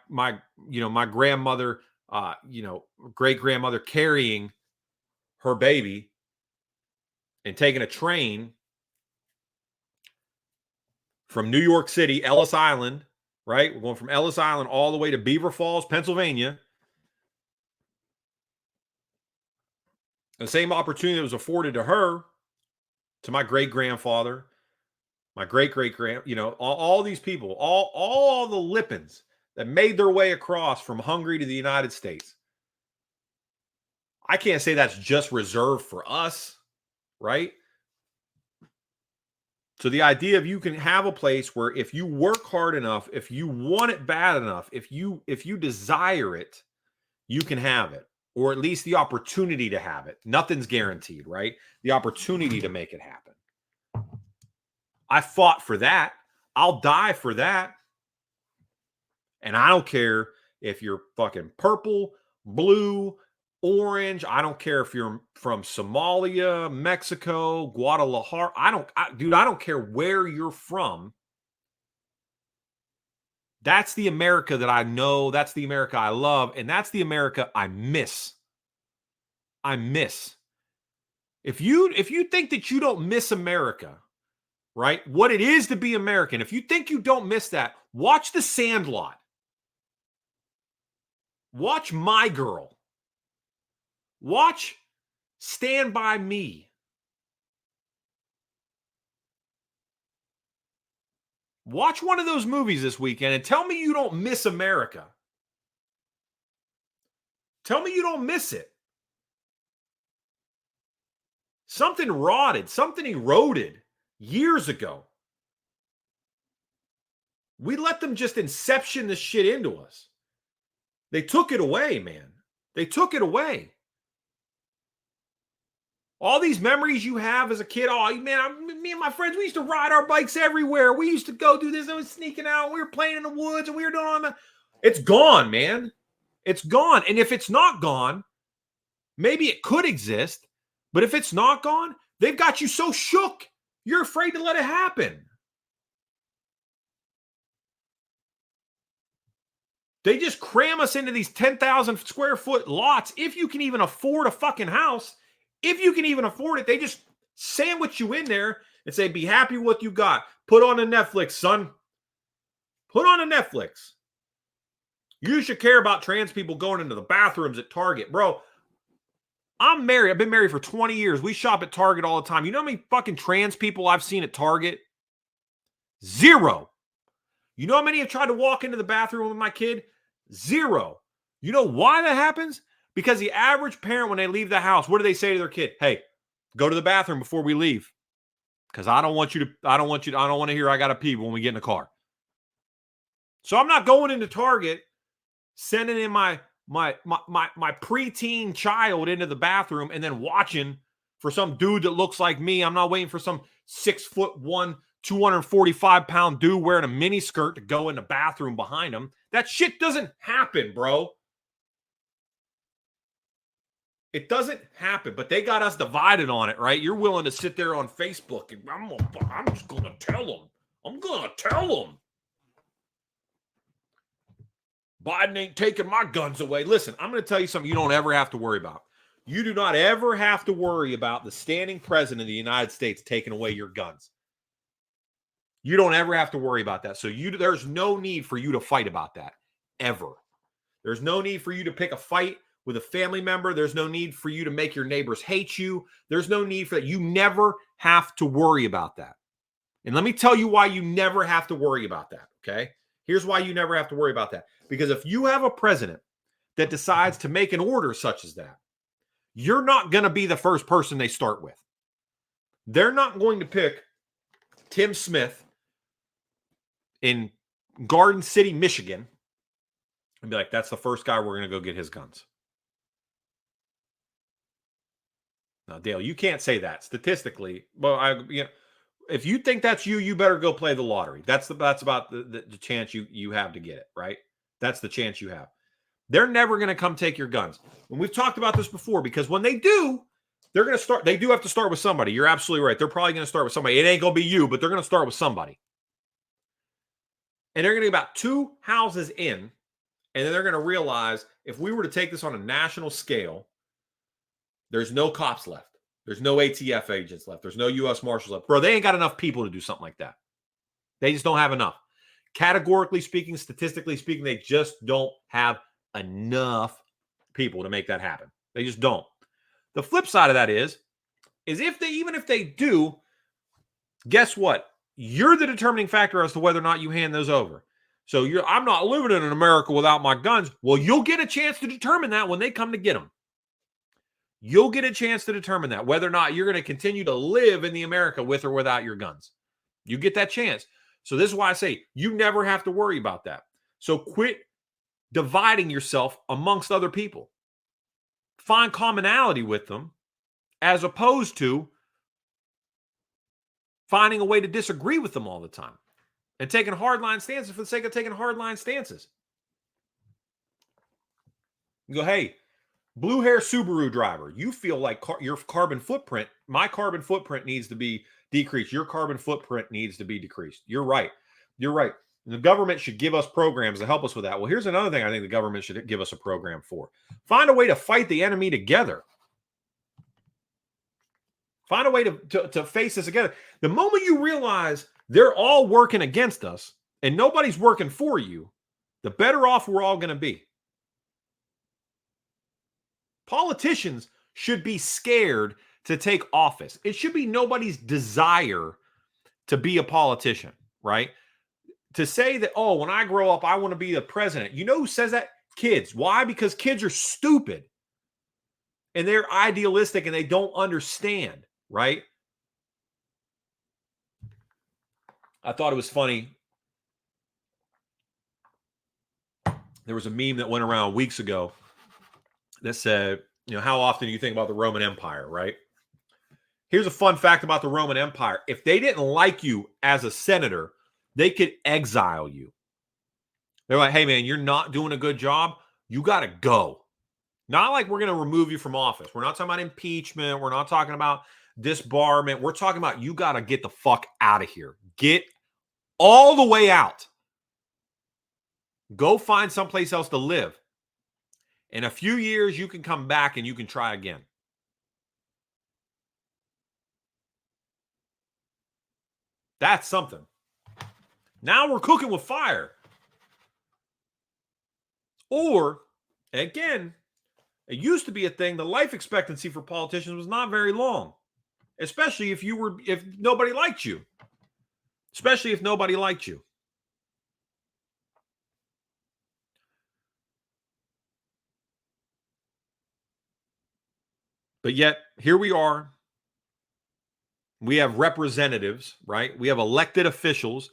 grandmother, great grandmother carrying her baby and taking a train from New York City, Ellis Island, right? We're going from Ellis Island all the way to Beaver Falls, Pennsylvania. The same opportunity that was afforded to her, to my great grandfather, my great all these people, all the Lippins that made their way across from Hungary to the United States. I can't say that's just reserved for us, right? So the idea of you can have a place where if you work hard enough, if you want it bad enough, if you desire it, you can have it, or at least the opportunity to have it. Nothing's guaranteed, right? The opportunity to make it happen. I fought for that. I'll die for that. And I don't care if you're fucking purple, blue, orange. I don't care if you're from Somalia, Mexico, Guadalajara. I don't care where you're from. That's the America that I know. That's the America I love. And that's the America I miss. I miss. If you think that you don't miss America, right? What it is to be American. If you think you don't miss that, watch The Sandlot. Watch My Girl. Watch Stand By Me. Watch one of those movies this weekend and tell me you don't miss America. Tell me you don't miss it. Something rotted, something eroded years ago. We let them just inception this shit into us. They took it away, man. They took it away. All these memories you have as a kid. Oh, man, me and my friends, we used to ride our bikes everywhere. We used to go do this. I was sneaking out. We were playing in the woods and we were doing all that. It's gone, man. It's gone. And if it's not gone, maybe it could exist. But if it's not gone, they've got you so shook, you're afraid to let it happen. They just cram us into these 10,000 square foot lots. If you can even afford a fucking house, if you can even afford it, they just sandwich you in there and say, be happy with what you got. Put on a Netflix, son. Put on a Netflix. You should care about trans people going into the bathrooms at Target. Bro, I'm married. I've been married for 20 years. We shop at Target all the time. You know how many fucking trans people I've seen at Target? Zero. You know how many have tried to walk into the bathroom with my kid? Zero. You know why that happens? Because the average parent, when they leave the house, what do they say to their kid? Hey, go to the bathroom before we leave. Because I don't want to hear I got to pee when we get in the car. So I'm not going into Target, sending in my preteen child into the bathroom and then watching for some dude that looks like me. I'm not waiting for some 6'1", 245-pound dude wearing a mini skirt to go in the bathroom behind him. That shit doesn't happen, bro. It doesn't happen, but they got us divided on it, right? You're willing to sit there on Facebook and I'm just going to tell them. I'm going to tell them. Biden ain't taking my guns away. Listen, I'm going to tell you something you don't ever have to worry about. You do not ever have to worry about the standing president of the United States taking away your guns. You don't ever have to worry about that. So there's no need for you to fight about that, ever. There's no need for you to pick a fight with a family member. There's no need for you to make your neighbors hate you. There's no need for that. You never have to worry about that. And let me tell you why you never have to worry about that, okay? Here's why you never have to worry about that. Because if you have a president that decides to make an order such as that, you're not going to be the first person they start with. They're not going to pick Tim Smith in Garden City, Michigan, and be like, that's the first guy we're going to go get his guns. Now, Dale, you can't say that statistically. Well, If you think that's you, you better go play the lottery. That's about the chance you have to get it, right? That's the chance you have. They're never going to come take your guns. And we've talked about this before, because when they do, they're going to start. They do have to start with somebody. You're absolutely right. They're probably going to start with somebody. It ain't going to be you, but they're going to start with somebody. And they're going to be about 2 houses in, and then they're going to realize, if we were to take this on a national scale, there's no cops left. There's no ATF agents left. There's no U.S. Marshals left. Bro, they ain't got enough people to do something like that. They just don't have enough. Categorically speaking, statistically speaking, they just don't have enough people to make that happen. They just don't. The flip side of that is even if they do, guess what? You're the determining factor as to whether or not you hand those over. So I'm not living in America without my guns. Well, you'll get a chance to determine that when they come to get them. You'll get a chance to determine that, whether or not you're going to continue to live in the America with or without your guns. You get that chance. So this is why I say you never have to worry about that. So quit dividing yourself amongst other people. Find commonality with them, as opposed to finding a way to disagree with them all the time and taking hardline stances for the sake of taking hardline stances. You go, hey, blue hair Subaru driver, you feel like your carbon footprint, my carbon footprint needs to be decreased. Your carbon footprint needs to be decreased. You're right. You're right. The government should give us programs to help us with that. Well, here's another thing I think the government should give us a program for. Find a way to fight the enemy together. Find a way to face this together. The moment you realize they're all working against us and nobody's working for you, the better off we're all going to be. Politicians should be scared to take office. It should be nobody's desire to be a politician, right? To say that, oh, when I grow up, I want to be the president. You know who says that? Kids. Why? Because kids are stupid and they're idealistic and they don't understand, right? I thought it was funny. There was a meme that went around weeks ago that said, how often do you think about the Roman Empire, right? Here's a fun fact about the Roman Empire. If they didn't like you as a senator, they could exile you. They're like, hey, man, you're not doing a good job. You got to go. Not like we're going to remove you from office. We're not talking about impeachment. We're not talking about disbarment. We're talking about you got to get the fuck out of here. Get all the way out. Go find someplace else to live. In a few years, you can come back and you can try again. That's something. Now we're cooking with fire. Or, again, it used to be a thing. The life expectancy for politicians was not very long, especially if nobody liked you. Especially if nobody liked you. But yet, here we are. We have representatives, right? We have elected officials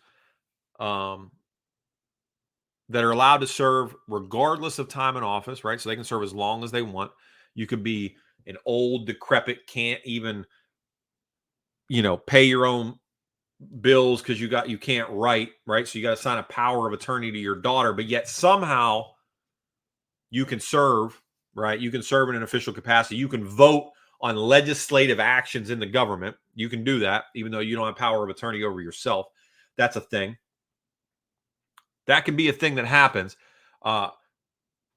that are allowed to serve regardless of time in office, right? So they can serve as long as they want. You could be an old, decrepit, can't even, pay your own bills because you can't write, right? So you got to sign a power of attorney to your daughter, but yet somehow you can serve, right? You can serve in an official capacity. You can vote on legislative actions in the government. You can do that, even though you don't have power of attorney over yourself. That's a thing. That can be a thing that happens.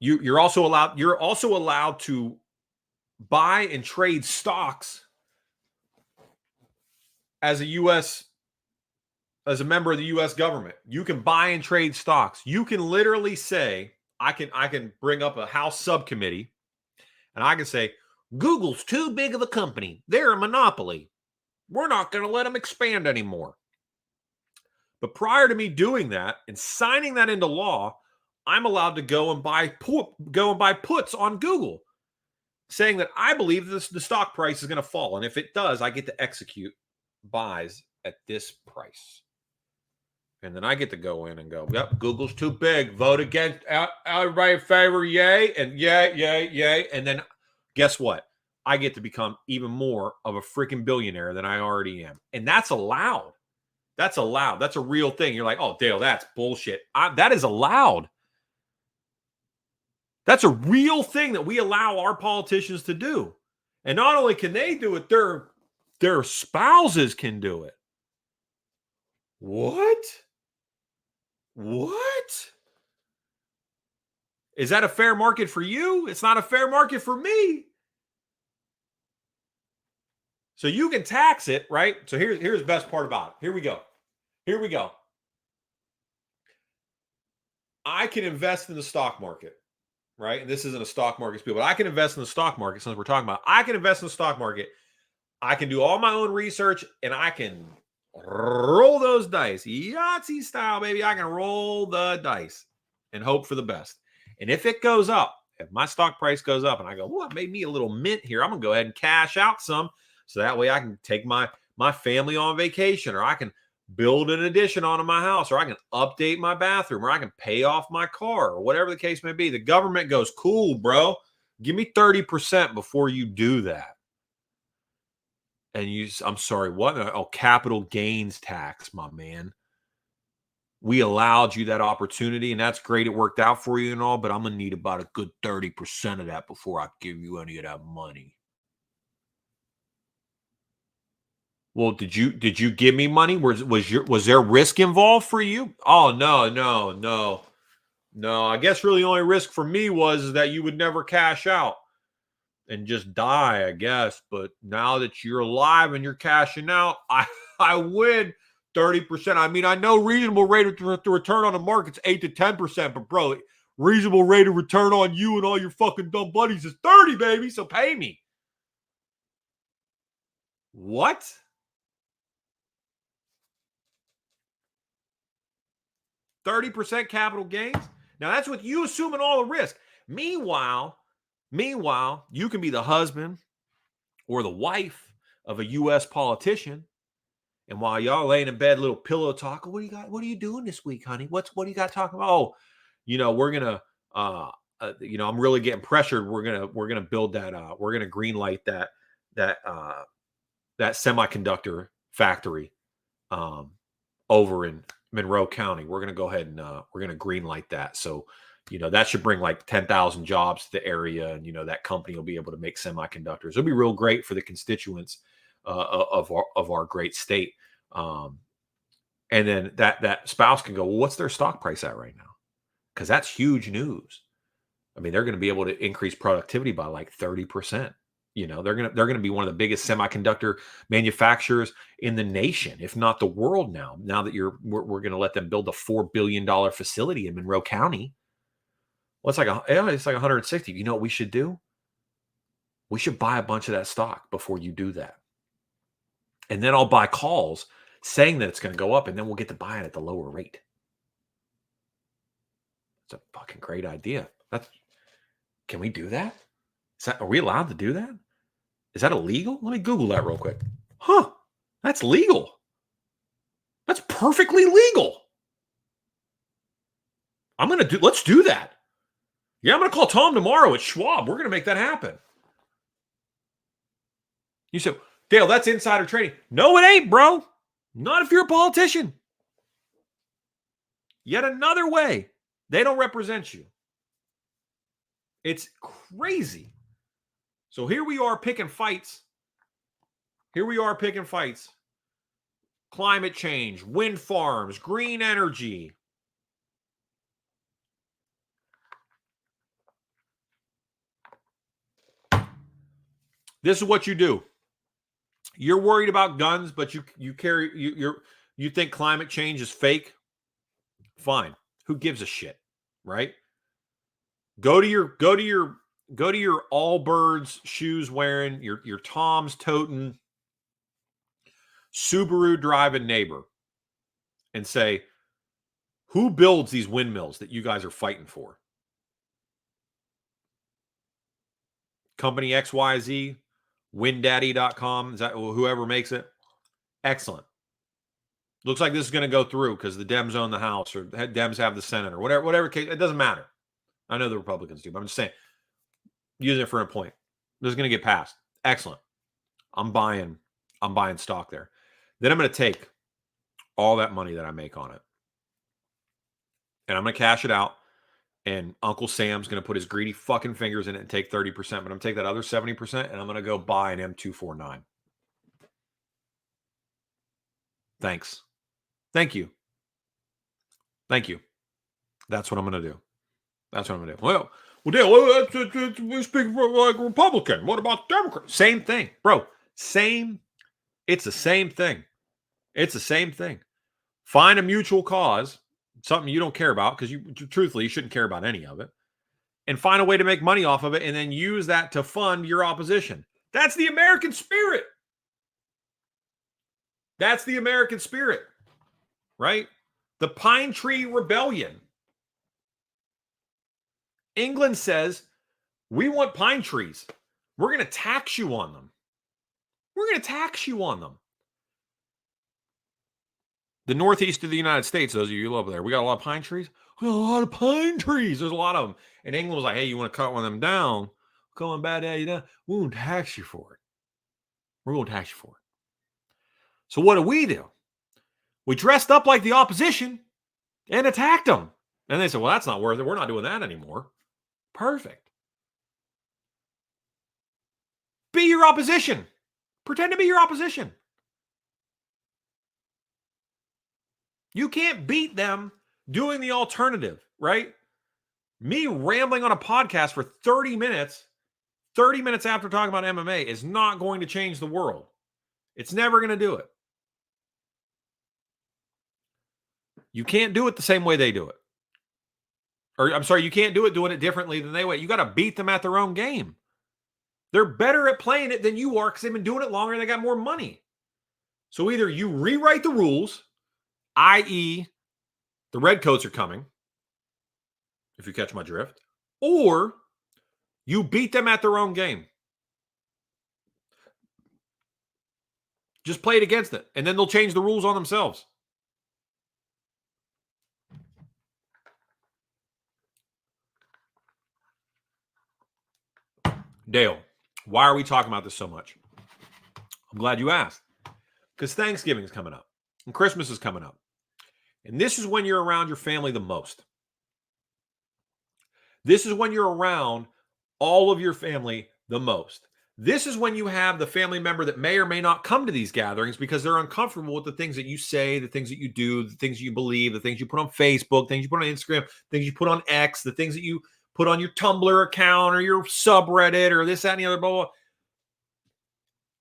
You're also allowed to buy and trade stocks as a member of the U.S. government. You can buy and trade stocks. You can literally say, I can bring up a House subcommittee, and I can say, Google's too big of a company. They're a monopoly. We're not going to let them expand anymore. But prior to me doing that and signing that into law, I'm allowed to go and buy puts on Google, saying that I believe the stock price is going to fall. And if it does, I get to execute buys at this price. And then I get to go in and go, yep, Google's too big. Vote against. Everybody in favor, yay. And yay. And then guess what? I get to become even more of a freaking billionaire than I already am. And that's allowed. That's allowed. That's a real thing. You're like, oh, Dale, that's bullshit. That is allowed. That's a real thing that we allow our politicians to do. And not only can they do it, their spouses can do it. What? What? Is that a fair market for you? It's not a fair market for me. So you can tax it, right? So here's the best part about it. Here we go. Here we go. I can invest in the stock market, right? And this isn't a stock market spiel, but I can invest in the stock market since we're talking about. I can invest in the stock market. I can do all my own research and I can roll those dice. Yahtzee style, baby. I can roll the dice and hope for the best. And if it goes up, if my stock price goes up and I go, well, it made me a little mint here. I'm going to go ahead and cash out some. So that way I can take my family on vacation, or I can build an addition onto my house, or I can update my bathroom, or I can pay off my car, or whatever the case may be. The government goes, cool, bro. Give me 30% before you do that. And I'm sorry, what? Oh, capital gains tax, my man. We allowed you that opportunity, and that's great. It worked out for you and all, but I'm going to need about a good 30% of that before I give you any of that money. Well, did you give me money? Was there risk involved for you? Oh, no. I guess really the only risk for me was that you would never cash out and just die, I guess. But now that you're alive and you're cashing out, I win 30%. I mean, I know reasonable rate of return on the market's 8 to 10%, but bro, reasonable rate of return on you and all your fucking dumb buddies is 30, baby. So pay me. What? $30% capital gains? Now that's with you assuming all the risk. Meanwhile, you can be the husband or the wife of a U.S. politician, and while y'all laying in bed, little pillow talk. What do you got? What are you doing this week, honey? What do you got talking about? Oh, we're gonna, I'm really getting pressured. We're gonna build that. We're gonna green light that semiconductor factory over in Monroe County. We're going to go ahead and we're going to green light that. So, that should bring like 10,000 jobs to the area. And, that company will be able to make semiconductors. It'll be real great for the constituents of our great state. And then that spouse can go, well, what's their stock price at right now? Because that's huge news. I mean, they're going to be able to increase productivity by like 30%. They're going to be one of the biggest semiconductor manufacturers in the nation, if not the world now. Now that we're going to let them build a $4 billion facility in Monroe County. Well, it's like 160. You know what we should do? We should buy a bunch of that stock before you do that. And then I'll buy calls saying that it's going to go up, and then we'll get to buy it at the lower rate. It's a fucking great idea. Can we do that? Are we allowed to do that? Is that illegal? Let me Google that real quick. Huh. That's legal. That's perfectly legal. Let's do that. Yeah, I'm going to call Tom tomorrow at Schwab. We're going to make that happen. You said, Dale, that's insider trading. No, it ain't, bro. Not if you're a politician. Yet another way. They don't represent you. It's crazy. So here we are picking fights. Climate change, wind farms, green energy. This is what you do. You're worried about guns, but you think climate change is fake? Fine. Who gives a shit, right? Go to your Allbirds shoes wearing, your Tom's toting, Subaru driving neighbor and say, who builds these windmills that you guys are fighting for? Company XYZ, winddaddy.com, is that whoever makes it? Excellent. Looks like this is going to go through because the Dems own the House, or Dems have the Senate, or whatever case. It doesn't matter. I know the Republicans do, but I'm just saying, using it for a point. This is going to get passed. Excellent. I'm buying stock there. Then I'm going to take all that money that I make on it, and I'm going to cash it out. And Uncle Sam's going to put his greedy fucking fingers in it and take 30%. But I'm going to take that other 70% and I'm going to go buy an M249. Thanks. Thank you. Thank you. That's what I'm going to do. That's what I'm going to do. Well, Dale, we speak like Republican. What about Democrat? Same thing, bro. Same. It's the same thing. It's the same thing. Find a mutual cause, something you don't care about, because truthfully, you shouldn't care about any of it, and find a way to make money off of it, and then use that to fund your opposition. That's the American spirit. That's the American spirit, right? The Pine Tree Rebellion. England says, we want pine trees. We're going to tax you on them. We're going to tax you on them. The northeast of the United States, those of you over there, we got a lot of pine trees. We got a lot of pine trees. There's a lot of them. And England was like, hey, you want to cut one of them down? Come on, bad daddy down. We're going to tax you for it. We're going to tax you for it. So what do? We dressed up like the opposition and attacked them. And they said, well, that's not worth it. We're not doing that anymore. Perfect. Be your opposition. Pretend to be your opposition. You can't beat them doing the alternative, right? Me rambling on a podcast for 30 minutes after talking about MMA is not going to change the world. It's never going to do it. You can't do it the same way they do it. Or I'm sorry, you can't do it doing it differently than they would. You got to beat them at their own game. They're better at playing it than you are because they've been doing it longer and they got more money. So either you rewrite the rules, i.e., the redcoats are coming, if you catch my drift, or you beat them at their own game. Just play it against it, and then they'll change the rules on themselves. Dale, why are we talking about this so much? I'm glad you asked. Because Thanksgiving is coming up, and Christmas is coming up. And this is when you're around your family the most. This is when you're around all of your family the most. This is when you have the family member that may or may not come to these gatherings because they're uncomfortable with the things that you say, the things that you do, the things you believe, the things you put on Facebook, things you put on Instagram, things you put on X, the things that you put on your Tumblr account or your subreddit or this, that, and the other, blah, blah.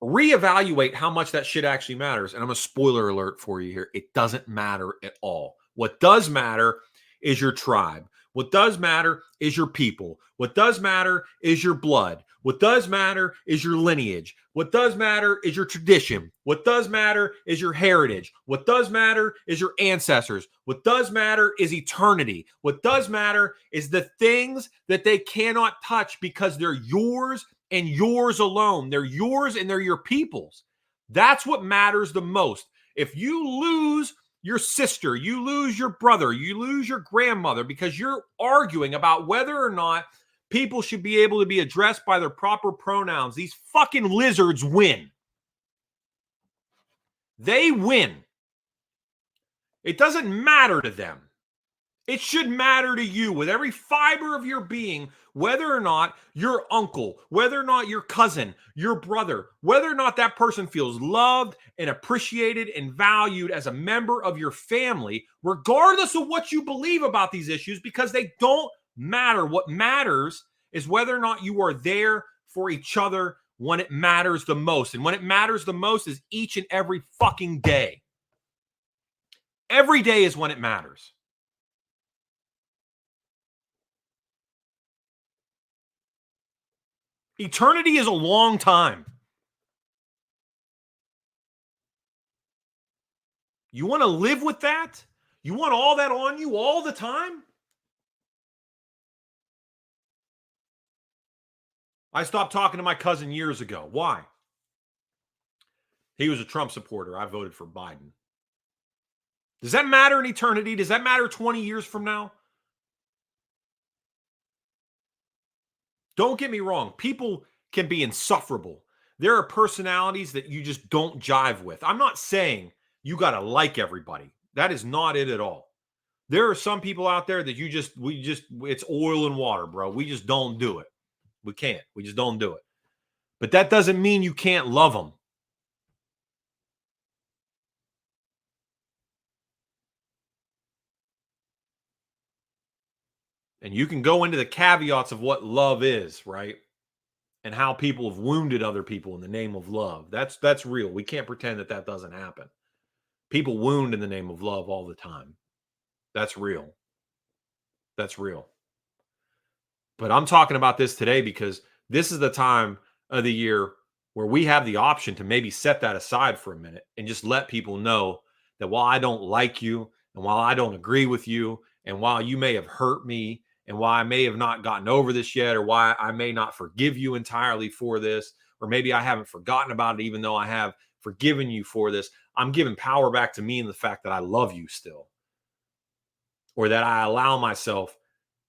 Reevaluate how much that shit actually matters. And I'm a spoiler alert for you here. It doesn't matter at all. What does matter is your tribe. What does matter is your people. What does matter is your blood. What does matter is your lineage. What does matter is your tradition. What does matter is your heritage. What does matter is your ancestors. What does matter is eternity. What does matter is the things that they cannot touch because they're yours and yours alone. They're yours and they're your people's. That's what matters the most. If you lose your sister, you lose your brother, you lose your grandmother because you're arguing about whether or not people should be able to be addressed by their proper pronouns, these fucking lizards win. They win. It doesn't matter to them. It should matter to you with every fiber of your being, whether or not your uncle, whether or not your cousin, your brother, whether or not that person feels loved and appreciated and valued as a member of your family, regardless of what you believe about these issues, because they don't matter. What matters is whether or not you are there for each other when it matters the most. And when it matters the most is each and every fucking day. Every day is when it matters. Eternity is a long time. You want to live with that? You want all that on you all the time? I stopped talking to my cousin years ago. Why? He was a Trump supporter. I voted for Biden. Does that matter in eternity? Does that matter 20 years from now? Don't get me wrong. People can be insufferable. There are personalities that you just don't jive with. I'm not saying you got to like everybody. That is not it at all. There are some people out there that it's oil and water, bro. We just don't do it. We can't. We just don't do it. But that doesn't mean you can't love them. And you can go into the caveats of what love is, right? And how people have wounded other people in the name of love. That's real. We can't pretend that that doesn't happen. People wound in the name of love all the time. That's real. That's real. But I'm talking about this today because this is the time of the year where we have the option to maybe set that aside for a minute and just let people know that while I don't like you and while I don't agree with you and while you may have hurt me and why I may have not gotten over this yet, or why I may not forgive you entirely for this, or maybe I haven't forgotten about it, even though I have forgiven you for this, I'm giving power back to me in the fact that I love you still, or that I allow myself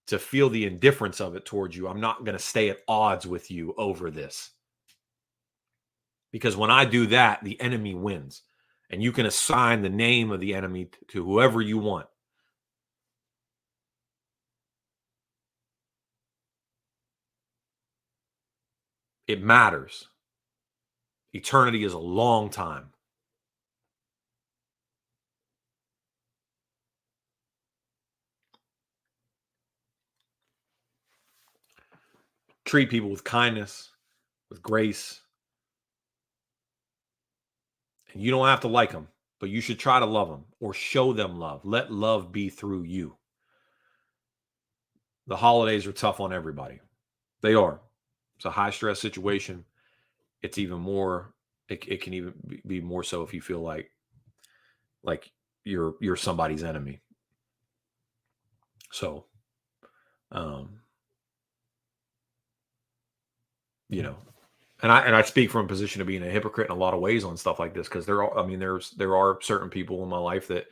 to feel the indifference of it towards you. I'm not going to stay at odds with you over this. Because when I do that, the enemy wins. And you can assign the name of the enemy to whoever you want. It matters. Eternity is a long time. Treat people with kindness, with grace. And you don't have to like them, but you should try to love them or show them love. Let love be through you. The holidays are tough on everybody. They are. It's a high stress situation. It's even more, it can even be more so if you feel like you're somebody's enemy. So, you know, and I speak from a position of being a hypocrite in a lot of ways on stuff like this, because there are certain people in my life that,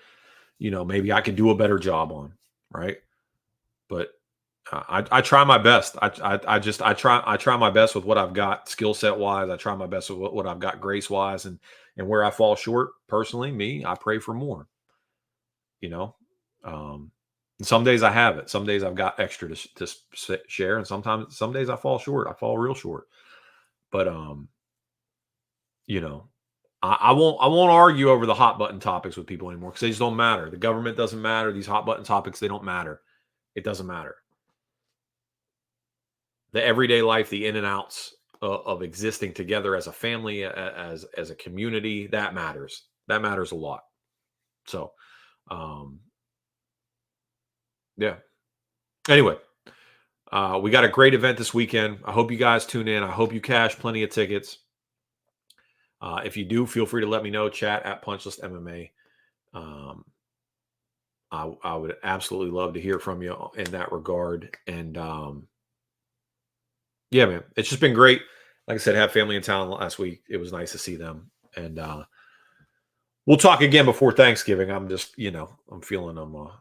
maybe I could do a better job on, right? But I try my best. I try my best with what I've got skill set wise. I try my best with what I've got grace wise, and where I fall short personally, I pray for more. Some days I have it. Some days I've got extra to share, and some days I fall short. I fall real short. But I won't argue over the hot button topics with people anymore, because they just don't matter. The government doesn't matter. These hot button topics, they don't matter. It doesn't matter. The everyday life, the in and outs of existing together as a family, as a community, that matters. That matters a lot. So, yeah. Anyway, we got a great event this weekend. I hope you guys tune in. I hope you cash plenty of tickets. If you do, feel free to let me know. Chat at Punchlist MMA. I would absolutely love to hear from you in that regard. And yeah, man, it's just been great. Like I said, have family in town last week. It was nice to see them. And we'll talk again before Thanksgiving. I'm just, I'm feeling I'm a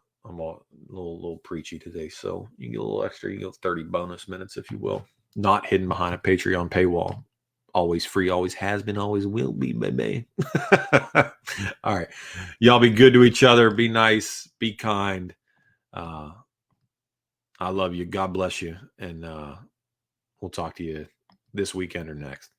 little preachy today. So you get a little extra. You get 30 bonus minutes, if you will. Not hidden behind a Patreon paywall. Always free, always has been, always will be, baby. All right. Y'all be good to each other. Be nice. Be kind. I love you. God bless you. And we'll talk to you this weekend or next.